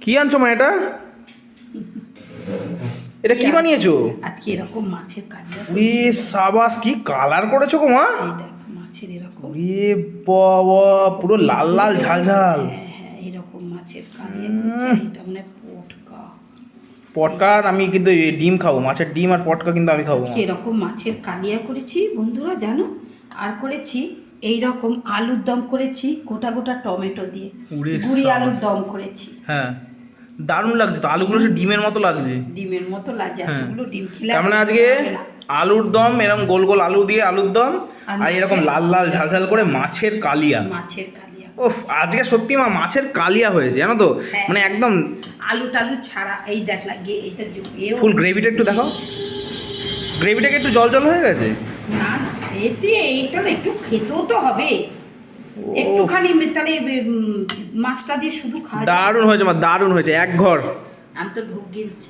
কি আনছো মা এটা? এটা কি বানিয়েছো? আজকে এরকম মাছের কালিয়া। উরে সাবাস, কি কালার করেছো গো মা! এই দেখ মাছের এরকম। উরে বাবা, পুরো লাল লাল ঝাল ঝাল। হ্যাঁ হ্যাঁ, এরকম মাছের কালিয়া করেছি। এটা মানে পটকা। পটকা। আমি কিন্তু এই ডিম খাবো, মাছের ডিম আর পটকা কিন্তু আমি খাবো। আজকে এরকম মাছের কালিয়া করেছি বন্ধুরা, জানো। আর করেছি এই রকম আলুর দম করেছি, গোটা গোটা টমেটো দিয়ে উরে গুঁড়ি সাবাস। আলুর দম করেছি। হ্যাঁ, দারুণ লাগছে তো, আলুগুলো সে ডিমের মতো লাগছে। ডিমের মতো লাগছে, হ্যাঁ। এতগুলো ডিম খেলে তার মানে আর আজকে হবে না। আলুর দম, এরকম গোল গোল আলু দিয়ে আলুর দম, আর আর এরকম মাছের- লাল লাল ঝাল ঝাল করে মাছের কালিয়া। মাছের কালিয়া। ওফ, আজকে সত্যি মা মাছের কালিয়া হয়েছে, জানো তো। হ্যাঁ। মানে একদম আলু টালু ছাড়া। এই দেখ না গিয়ে এটা ফুল গ্রেভিটা একটু দেখো, গ্রেভিটাকে একটু জল জল হয়ে গেছে। না না, এতে এইটা একটু খেতেও তো হবে একটুখানি, তাহলে মাছটা দিয়ে শুধু খাওয়া যাবে। দারুণ হয়েছে মা, দারুণ হয়েছে, এক ঘর। আমি তো ঢোক গিলছি।